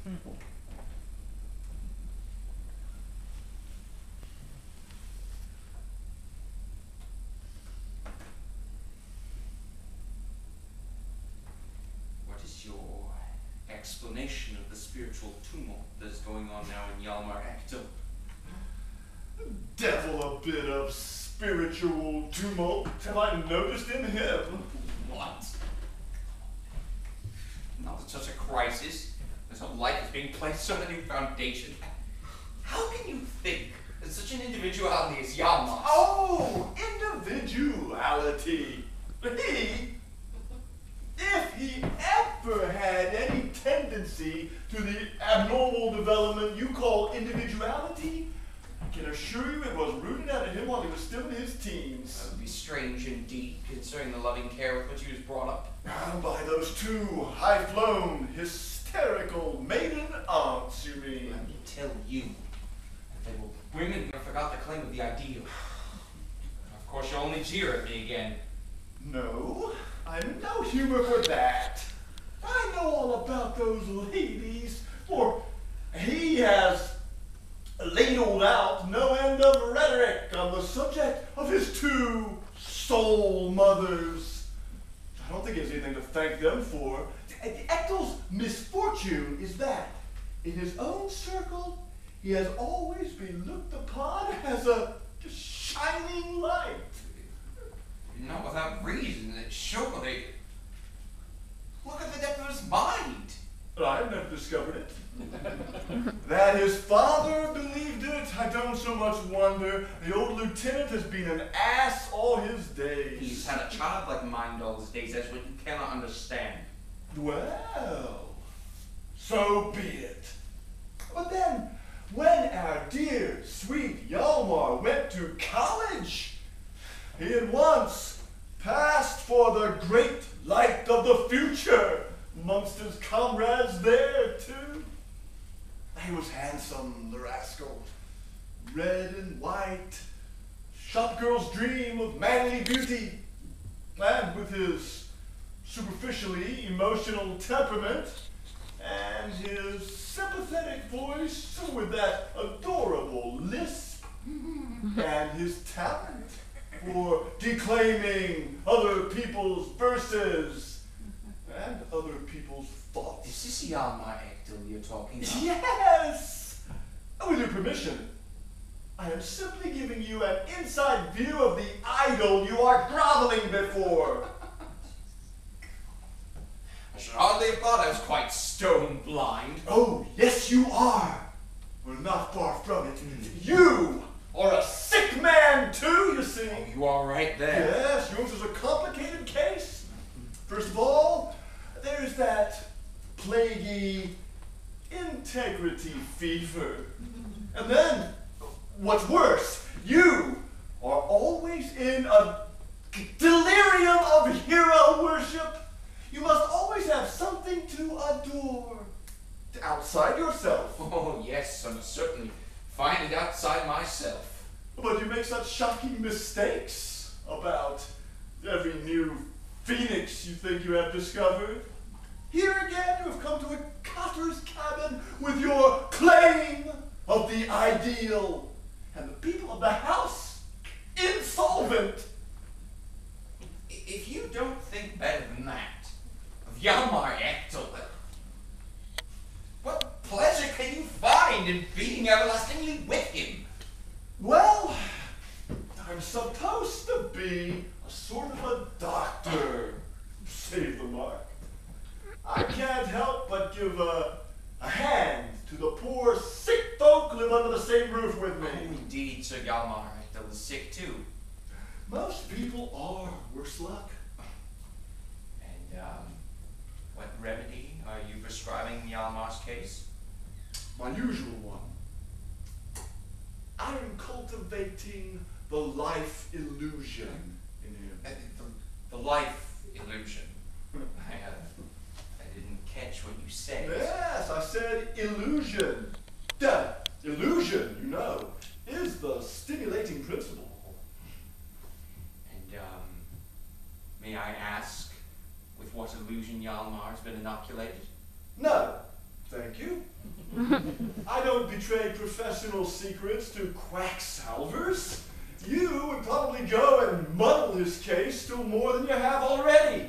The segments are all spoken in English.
What is your explanation of the spiritual tumult that is going on now in Hjalmar Ekdal? Devil a bit of spiritual tumult have I noticed in him. What? Not in such a crisis. There's no life is being placed on a new foundation. How can you think that such an individuality as Hjalmar's? Oh, individuality. If he ever had any tendency to the abnormal development you call individuality, I can assure you it was rooted out of him while he was still in his teens. That would be strange indeed, considering the loving care with which he was brought up. By those two high-flown, hysterical maiden aunts, you mean? Let me tell you, they were women who forgot the claim of the ideal. Of course, you'll only jeer at me again. No, I'm in no humor for that. I know all about those ladies, for he has ladled out no end of rhetoric on the subject of his two soul mothers. I don't think he has anything to thank them for. Ekdal's misfortune is that, in his own circle, he has always been looked upon as a shining light. Not without reason, surely. Look at the depth of his mind. I've never discovered it. That his father believed it, I don't so much wonder. The old lieutenant has been an ass all his days. He's had a childlike mind all his days, that's what you cannot understand. Well, so be it. But then, when our dear, sweet Hjalmar went to college, he at once passed for the great light of the future amongst his comrades there, too. He was handsome, the rascal. Red and white, shop girl's dream of manly beauty. And with his superficially emotional temperament and his sympathetic voice with that adorable lisp and his talent for declaiming other people's verses and other people's thoughts. Is this Hjalmar Ekdal you're talking about? Yes! With your permission, I am simply giving you an inside view of the idol you are groveling before. I should hardly have thought I was quite stone blind. Oh, yes you are. We're not far from it. You are a sick man too, you see. Oh, you are right there. Yes, yours is a complicated case. First of all, there's that plaguey integrity fever. And then, what's worse, you are always in a delirium of hero worship. You must always have something to adore outside yourself. Oh, yes, I must certainly find it outside myself. But you make such shocking mistakes about every new phoenix you think you have discovered. Here again you have come to a cotter's cabin with your claim of the ideal, and the people of the house insolvent. If you don't think better than that of Hjalmar Ekdal, what pleasure can you find in being everlastingly with him? Well, I'm supposed to be a sort of a doctor, save the mark. I can't help but give a hand to the poor sick folk who live under the same roof with me. Oh, indeed, Sir Hjalmar Ekdal is sick too. Most people are, worse luck. And, what remedy are you prescribing in Hjalmar's case? My usual one. I am cultivating the life illusion in him. The life illusion. I didn't catch what you said. Yes, I said illusion. The illusion, you know, is the stimulating principle. And, may I ask with what illusion Hjalmar's been inoculated? No, thank you. trade professional secrets to quack salvers, you would probably go and muddle his case still more than you have already.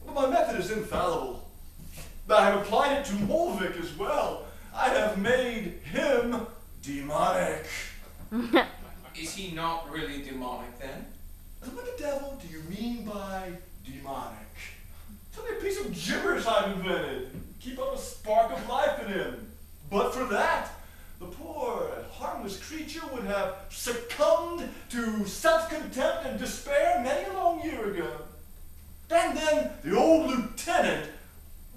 But my method is infallible. I have applied it to Molvik as well. I have made him demonic. Is he not really demonic then? What the devil do you mean by demonic? It's only a piece of gibberish I've invented. Keep up a spark of life in him. But for that, the poor, harmless creature would have succumbed to self-contempt and despair many a long year ago. And then the old lieutenant,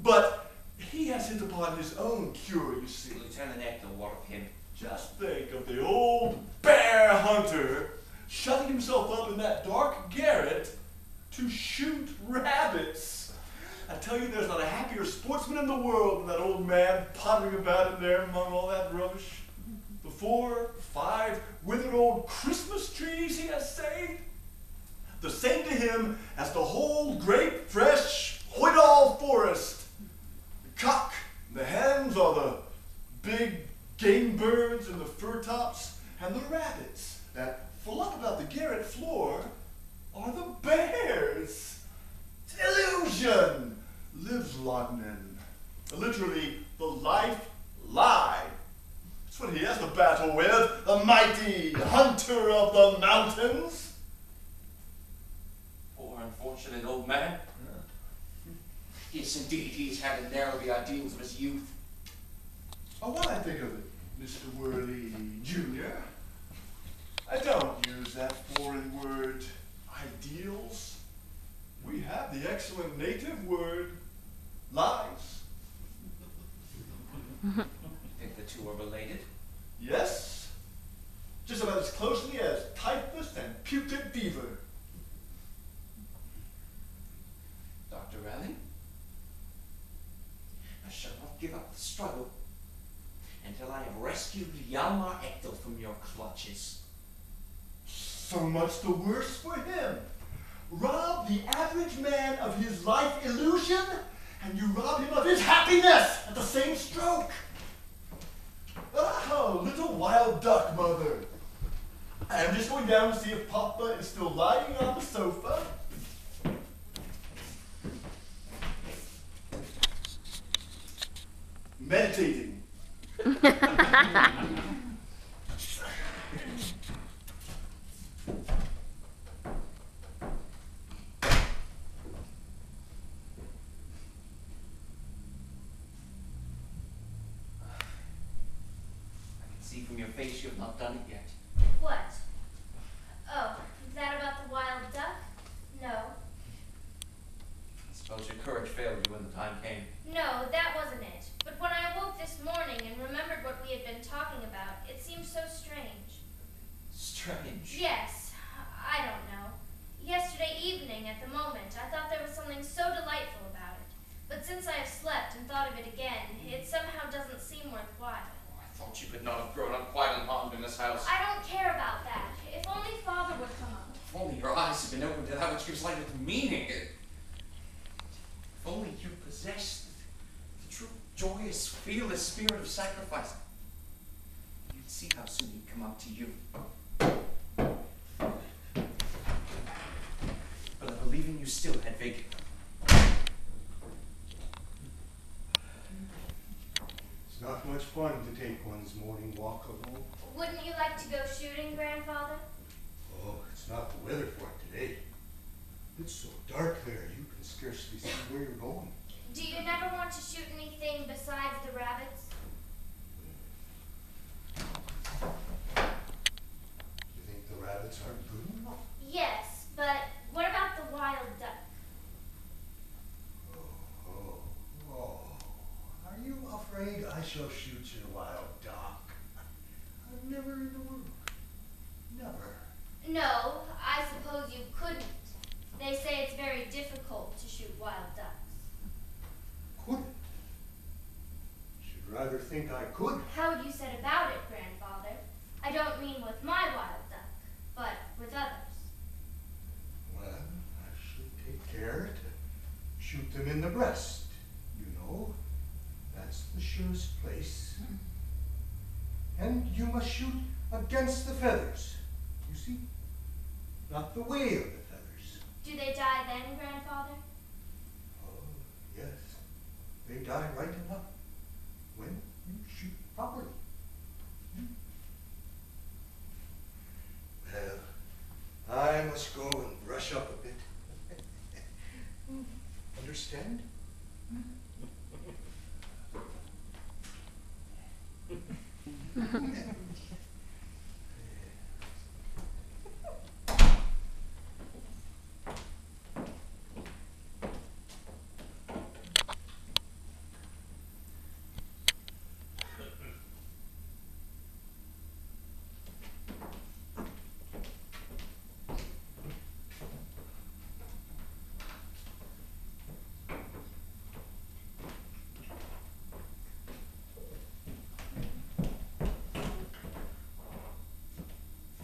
but he has hit upon his own cure, you see. Lieutenant Ector, what of him? Just think of the old bear hunter shutting himself up in that dark garret to shoot rabbits. I tell you, there's not a happier sportsman in the world than that old man pottering about in there among all that rubbish. The 4, 5 withered old Christmas trees he has saved, the same to him as the whole great fresh Hoydall forest. The cock and the hens are the big game birds and the fir tops, and the rabbits that flop about the garret floor are the bears. It's an illusion, lives Lognan. Literally, the life lie. That's what he has to battle with, the mighty hunter of the mountains. Poor unfortunate old man. Yes, indeed, he's had to narrow the ideals of his youth. Oh, what I think of it, Mr. Worley Jr. I don't use that foreign word, ideals. We have the excellent native word, lies. Think the two are related? Yes, just about as closely as typhus and pubic fever. Dr. Relling? I shall not give up the struggle until I have rescued Hjalmar Ekdal from your clutches. So much the worse for him. Rob the average man of his life illusion, and you rob him of his happiness at the same stroke. Oh, little wild duck mother. I am just going down to see if Papa is still lying on the sofa. Meditating. From your face, you have not done it yet. What? Oh, that about the wild duck? No. I suppose your courage failed you when the time came. No, that wasn't it. But when I awoke this morning and remembered what we had been talking about, it seemed so strange. Strange? Yes, I don't know. Yesterday evening, at the moment, I thought there was something so delightful about it. But since I have slept and thought of it again, it somehow doesn't seem worthwhile. I thought you could not have grown up quite unharmed in this house. I don't care about that. If only Father would come up. If only your eyes had been opened to that which gives life its meaning. If only you possessed the true joyous, fearless spirit of sacrifice. You'd see how soon he'd come up to you. But I believe in you still had vigor. It's not much fun to take one's morning walk alone. Wouldn't you like to go shooting, Grandfather? Oh, it's not the weather for it today. It's so dark there, you can scarcely see where you're going. Do you never want to shoot anything besides the rabbits? You think the rabbits aren't good enough? Yes, but what about the wild duck? Oh. Are you afraid I shall shoot your wild duck? I've never in the world. Never. No, I suppose you couldn't. They say it's very difficult to shoot wild ducks. Couldn't. Should rather think I could. How would you set about it, Grandfather? I don't mean with my wild duck, but with others. Well, I should take care to shoot them in the breast. 'That's the surest place. And you must shoot against the feathers. You see? Not the way of the feathers. Do they die then, Grandfather? Oh, yes. They die right enough when you shoot properly. Well, I must go and brush up a bit. Understand?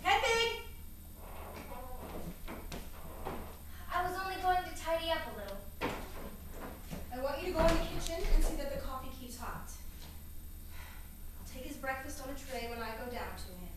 Hedwig! I was only going to tidy up a little. I want you to go in the kitchen and see that the coffee keeps hot. I'll take his breakfast on a tray when I go down to him.